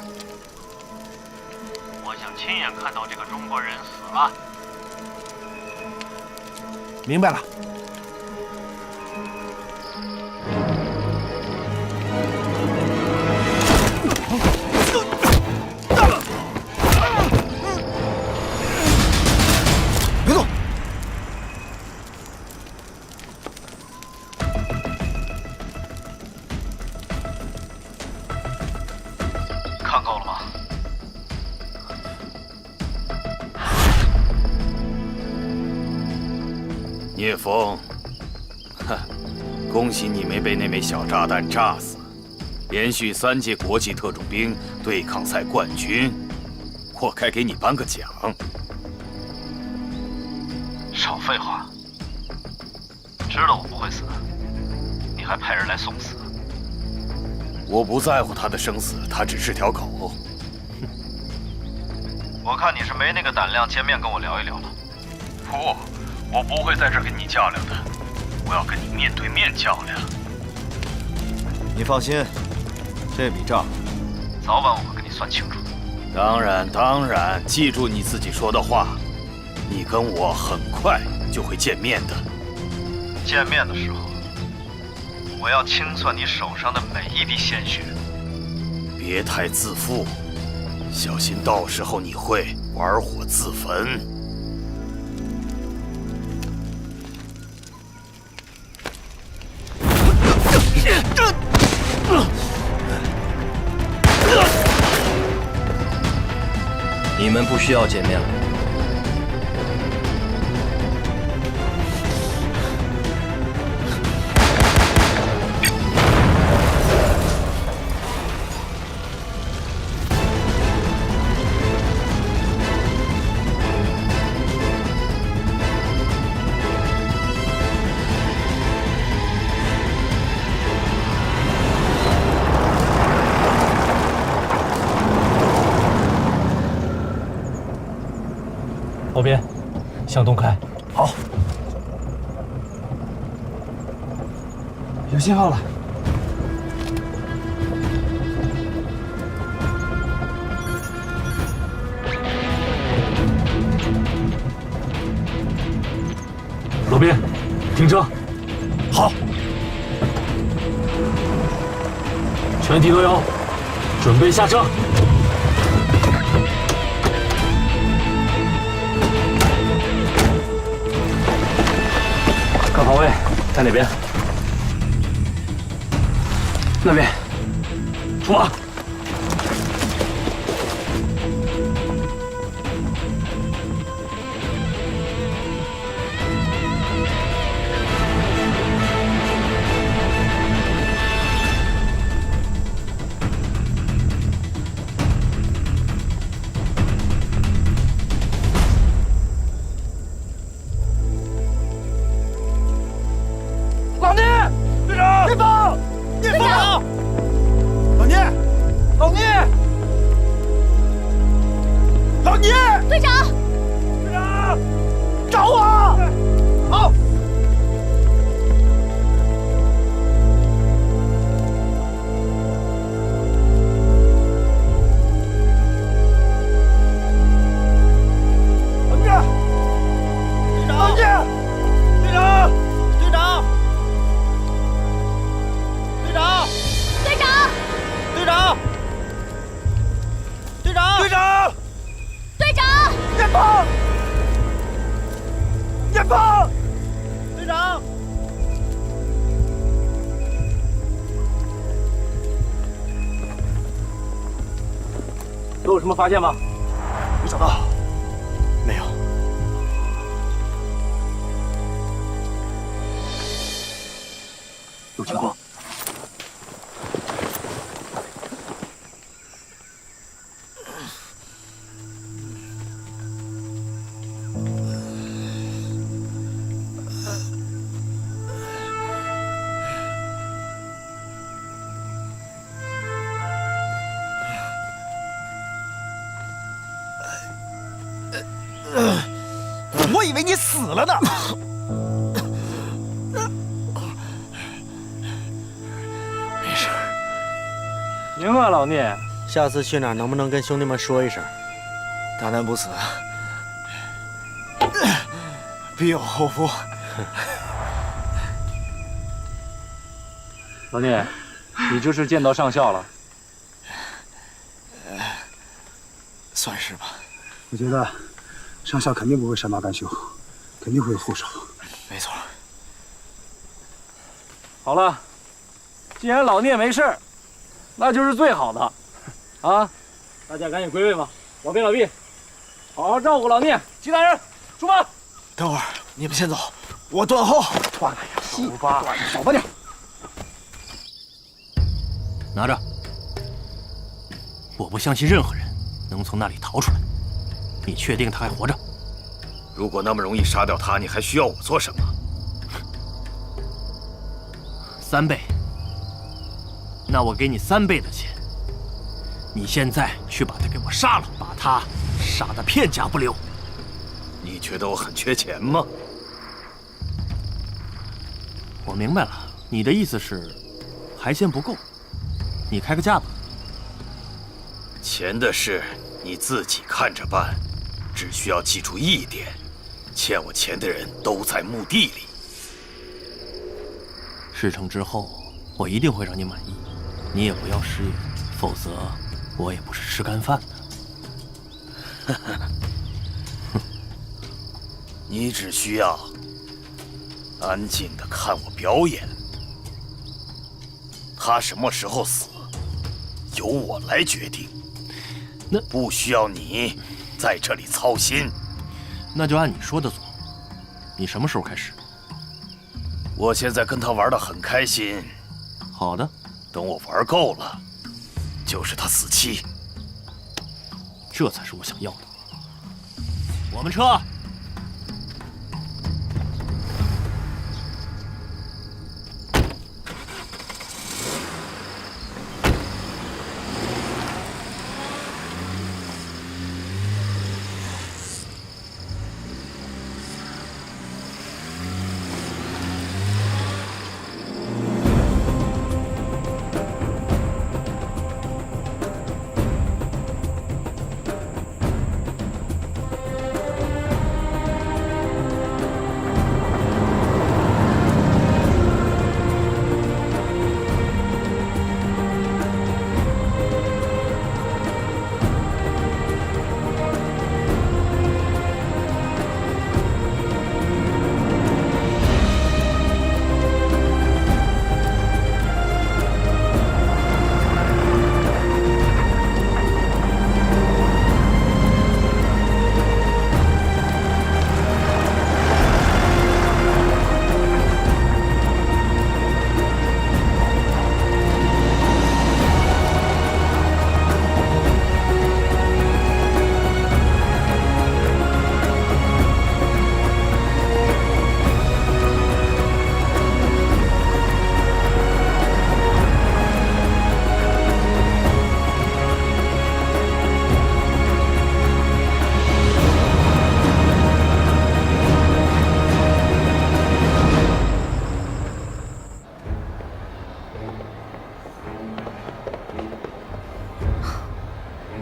我想亲眼看到这个中国人死了。明白了。别动！看够了吗？聂风，哼，恭喜你没被那枚小炸弹炸死，连续3届国际特种兵对抗赛冠军，我该给你颁个奖。少废话！知道我不会死，你还派人来送死？我不在乎他的生死，他只是条狗。我看你是没那个胆量见面跟我聊一聊了。不，我不会在这儿跟你较量的，我要跟你面对面较量。你放心，这笔账早晚我会跟你算清楚。当然，记住你自己说的话，你跟我很快就会见面的。见面的时候，我要清算你手上的每一滴鲜血。别太自负，小心到时候你会玩火自焚。你们不需要见面了。后边，向东开。好。有信号了。左边，停车。好。全体都有，准备下车。看方位，在哪边？那边。出马。老聂，队长，聂风，聂风，老聂，老聂，老聂，队长，队长，找我！好。老聂，队长，老聂，队长，队长。队长，队长，队长，队长，队长，队长，聂风，聂风，队长，都有什么发现吗？没找到，没有。有情况。我以为你死了呢。没事。宁，行啊，老聂，下次去哪儿能不能跟兄弟们说一声？大难不死，必有后福。老聂，你这是见到上校了？算是吧。我觉得上校肯定不会善罢甘休，肯定会有后手。没错。好了，既然老聂没事，那就是最好的。啊，大家赶紧归位吧。老毕，老毕，好好照顾老聂。其他人出发。等会儿你们先走，我断后。断了呀，出发，少吧点。拿着。我不相信任何人能从那里逃出来。你确定他还活着？如果那么容易杀掉他，你还需要我做什么？3倍。那我给你3倍的钱。你现在去把他给我杀了，把他杀得片甲不留。你觉得我很缺钱吗？我明白了，你的意思是还嫌不够，你开个价吧。钱的事你自己看着办，只需要记住一点：欠我钱的人都在墓地里。事成之后，我一定会让你满意，你也不要食言，否则我也不是吃干饭的。你只需要安静地看我表演。他什么时候死，由我来决定。那不需要你在这里操心。那就按你说的做。你什么时候开始？我现在跟他玩得很开心。好的，等我玩够了，就是他死期。这才是我想要的。我们撤。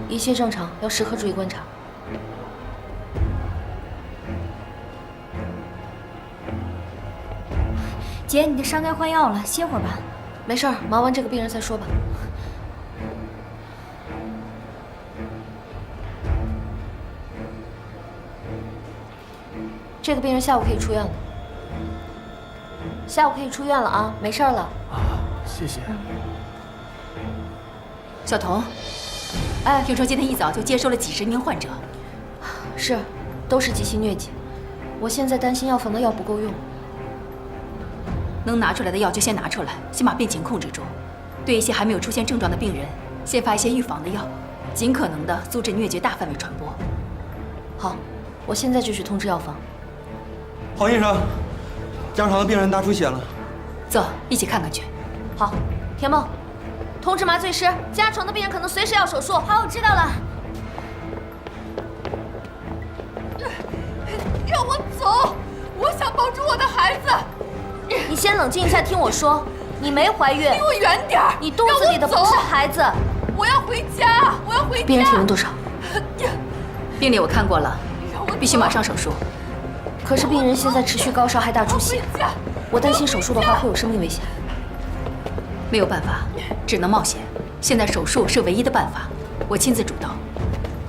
一切正常，要时刻注意观察。姐，你的伤该换药了，歇会儿吧。没事儿，忙完这个病人再说吧。这个病人下午可以出院了。下午可以出院了啊，没事儿了。啊，谢谢。小童，哎，听说今天一早就接收了几10名患者。是，都是急性疟疾。我现在担心药房的药不够用。能拿出来的药就先拿出来，先把病情控制住。对一些还没有出现症状的病人，先发一些预防的药，尽可能的阻止疟疾大范围传播。好，我现在就去通知药房。黄医生，加床的病人大出血了。走，一起看看去。好，田梦，通知麻醉师，加床的病人可能随时要手术。好，我知道了。让我走，我想保住我的孩子。你先冷静一下，听我说，你没怀孕，离我远点儿！你肚子里的不是孩子。回家，我要回家。病人体温多少？病历我看过了，必须马上手术。可是病人现在持续高烧，还大出血，我担心手术的话会有生命危险。没有办法，只能冒险。现在手术是唯一的办法，我亲自主刀。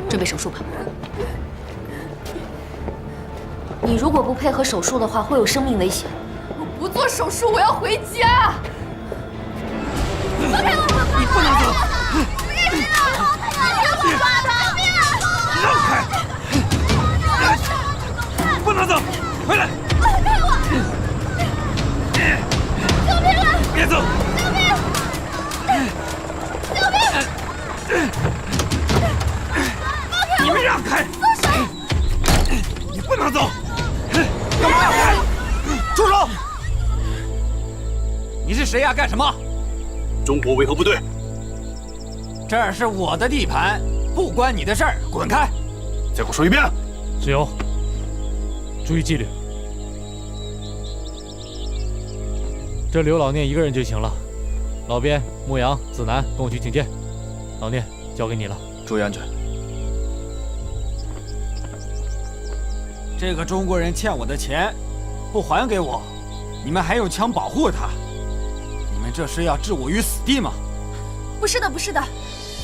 准备手术吧。你如果不配合手术的话，会有生命危险。我不做手术，我要回家。放开我！你不能走！让开！不能走！回来！放开我！救命啊！别走！救命！救命！放开我！你们让开！松手！你不能走！干嘛要开？住手！你是谁呀？干什么？中国维和部队。这儿是我的地盘，不关你的事儿，滚开！再给我说一遍。只有注意纪律。这刘老聂一个人就行了，老边、牧羊、子南跟我去觐见。老聂，交给你了，注意安全。这个中国人欠我的钱，不还给我，你们还用枪保护他？你们这是要置我于死地吗？不是的，不是的，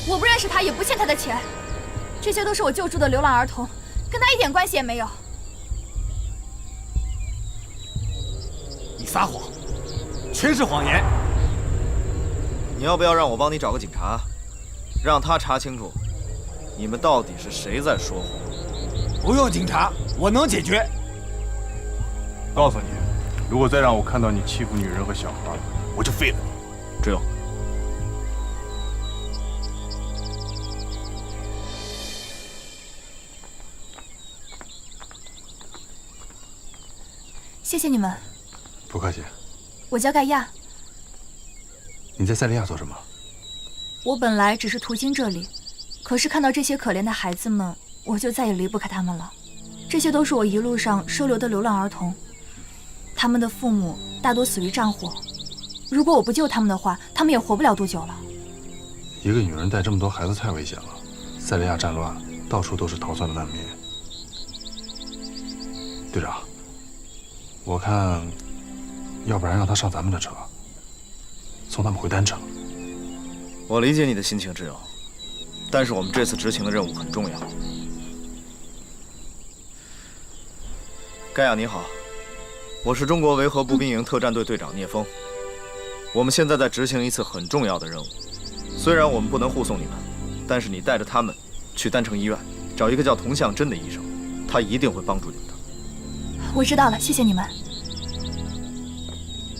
我不认识他，也不欠他的钱，这些都是我救助的流浪儿童，跟他一点关系也没有。你撒谎，全是谎言！你要不要让我帮你找个警察，让他查清楚，你们到底是谁在说谎？不用警察，我能解决。告诉你，如果再让我看到你欺负女人和小孩，我就废了你。志勇，谢谢你们。不客气。我叫盖亚。你在塞利亚做什么？我本来只是途经这里，可是看到这些可怜的孩子们，我就再也离不开他们了。这些都是我一路上收留的流浪儿童，他们的父母大多死于战火。如果我不救他们的话，他们也活不了多久了。一个女人带这么多孩子太危险了。塞利亚战乱，到处都是逃窜的难民。队长，我看，要不然让他上咱们的车，送他们回丹城。我理解你的心情，志勇，但是我们这次执行的任务很重要。盖亚你好，我是中国维和步兵营特战队队长聂风。我们现在在执行一次很重要的任务，虽然我们不能护送你们，但是你带着他们去丹城医院找一个叫童向真的医生，他一定会帮助你们的。我知道了，谢谢你们。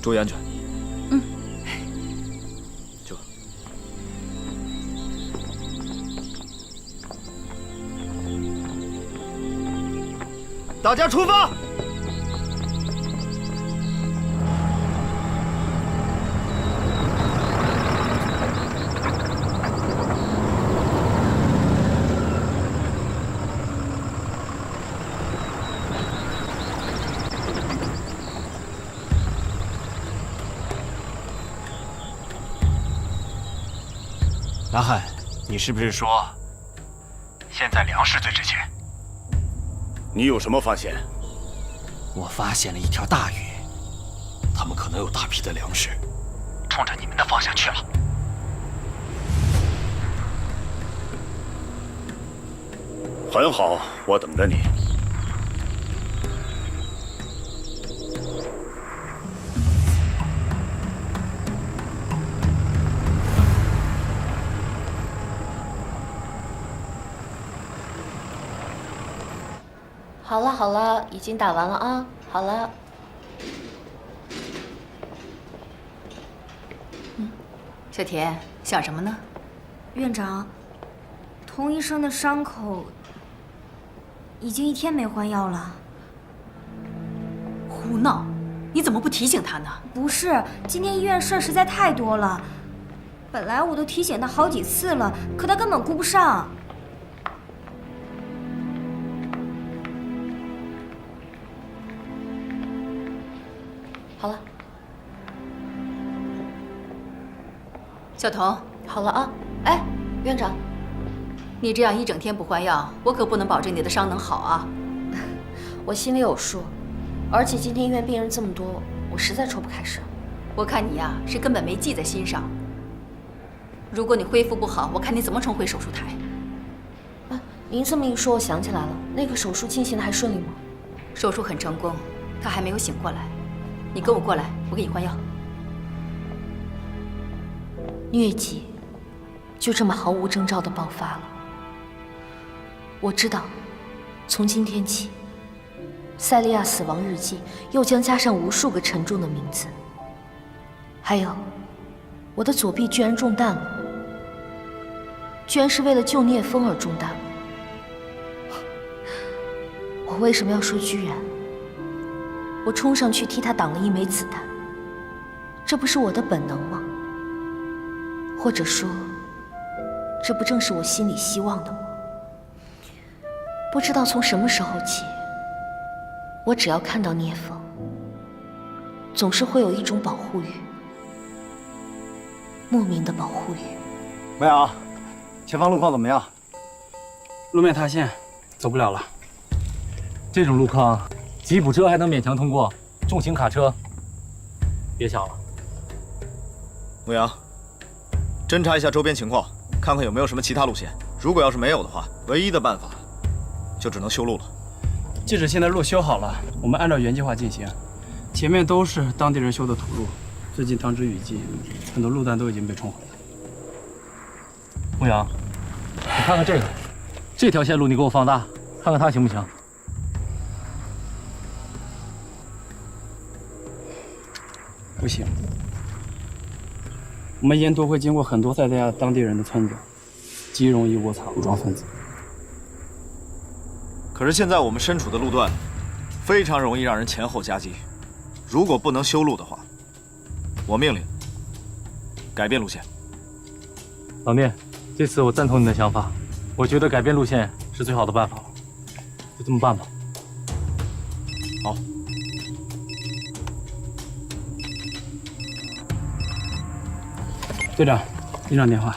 注意安全。嗯。去吧。大家出发！南汉，你是不是说，现在粮食最值钱？你有什么发现？我发现了一条大鱼，他们可能有大批的粮食，冲着你们的方向去了。很好，我等着你。好了好了，已经打完了啊，好了。小田，想什么呢？院长，童医生的伤口已经1天没换药了。胡闹！你怎么不提醒他呢？不是，今天医院事儿实在太多了。本来我都提醒他好几次了，可他根本顾不上。好了，小童，好了啊！哎，院长，你这样一整天不换药，我可不能保证你的伤能好啊。我心里有数，而且今天医院病人这么多，我实在抽不开身。我看你呀，是根本没记在心上。如果你恢复不好，我看你怎么重回手术台。您这么一说，我想起来了，那个手术进行的还顺利吗？手术很成功，他还没有醒过来。你跟我过来，我给你换药。疟疾就这么毫无征兆地爆发了。我知道，从今天起，塞利亚死亡日记又将加上无数个沉重的名字。还有，我的左臂居然中弹了，居然是为了救聂风而中弹了。我为什么要说居然？我冲上去替他挡了一枚子弹，这不是我的本能吗？或者说，这不正是我心里希望的吗？不知道从什么时候起，我只要看到聂风，总是会有一种保护欲，莫名的保护欲。梅阳，前方路况怎么样？路面塌陷，走不了了。这种路况，吉普车还能勉强通过，重型卡车，别想了。牧羊，侦查一下周边情况，看看有没有什么其他路线。如果要是没有的话，唯一的办法就只能修路了。即使现在路修好了，我们按照原计划进行，前面都是当地人修的土路。最近当值雨季，很多路段都已经被冲毁了。牧羊，你看看这条线路，你给我放大，看看它行不行？不行，我们沿途会经过很多塞利亚当地人的村子，极容易窝藏武装分子。可是现在我们身处的路段，非常容易让人前后夹击。如果不能修路的话，我命令改变路线。老聂，这次我赞同你的想法，我觉得改变路线是最好的办法了，就这么办吧。好。队长，营长电话。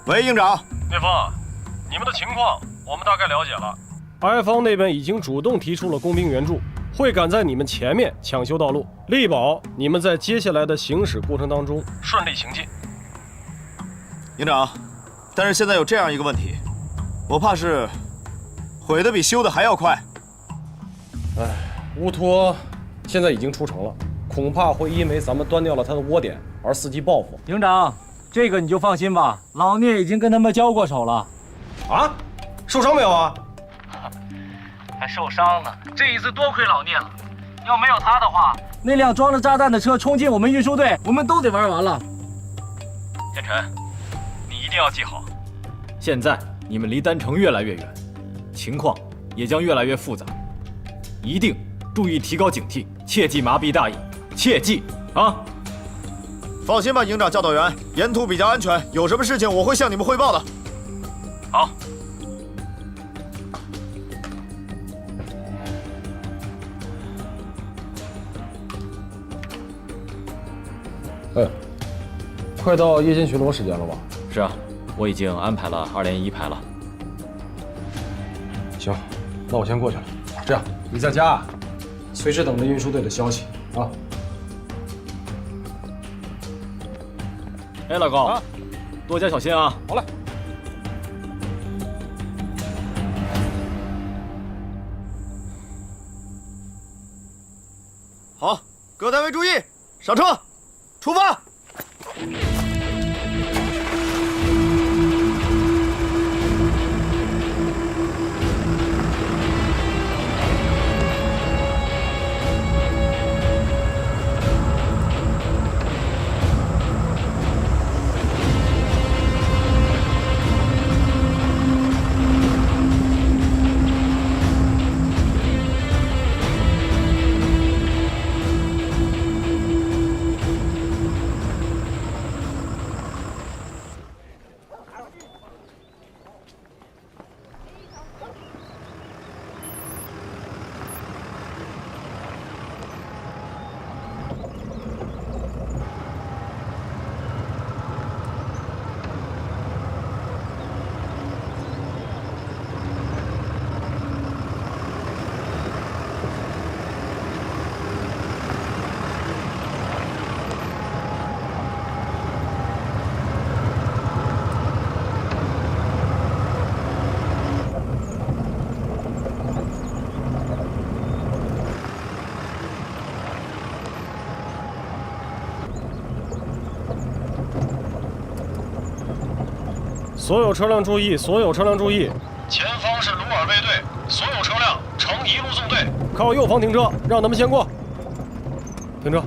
喂，营长。聂风，你们的情况我们大概了解了。白方那边已经主动提出了工兵援助，会赶在你们前面抢修道路，力保你们在接下来的行驶过程当中顺利行进。营长，但是现在有这样一个问题，我怕是毁的比修的还要快。乌托现在已经出城了，恐怕会因为咱们端掉了他的窝点而伺机报复。营长，这个你就放心吧，老聂已经跟他们交过手了。啊？受伤没有啊？还受伤了，这一次多亏老聂了，要没有他的话，那辆装着炸弹的车冲进我们运输队，我们都得玩完了。建成，你一定要记好，现在你们离丹城越来越远，情况也将越来越复杂，一定注意提高警惕，切忌麻痹大意，切记啊！放心吧，营长、教导员，沿途比较安全，有什么事情我会向你们汇报的。好。快到夜间巡逻时间了吧？是啊，我已经安排了2连1排了。行，那我先过去了。这样，你在家随时等着运输队的消息啊。哎，老高，多加小心啊！好嘞。好，各单位注意，上车，出发！所有车辆注意！所有车辆注意！前方是鲁尔卫队，所有车辆呈一路纵队。靠右方停车，让他们先过。停车。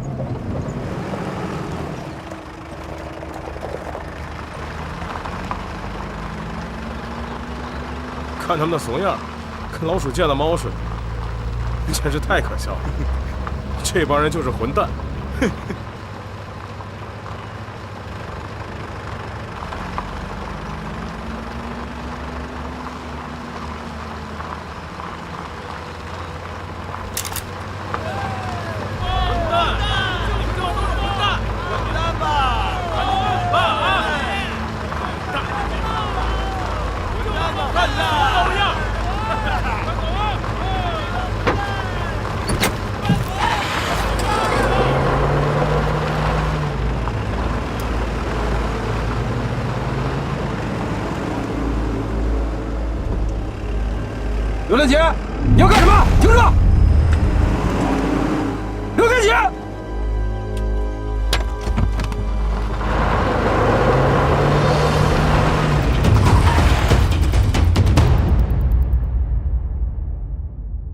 看他们的怂样，跟老鼠见了猫似的，真是太可笑了。这帮人就是混蛋。刘连杰，你要干什么？停车！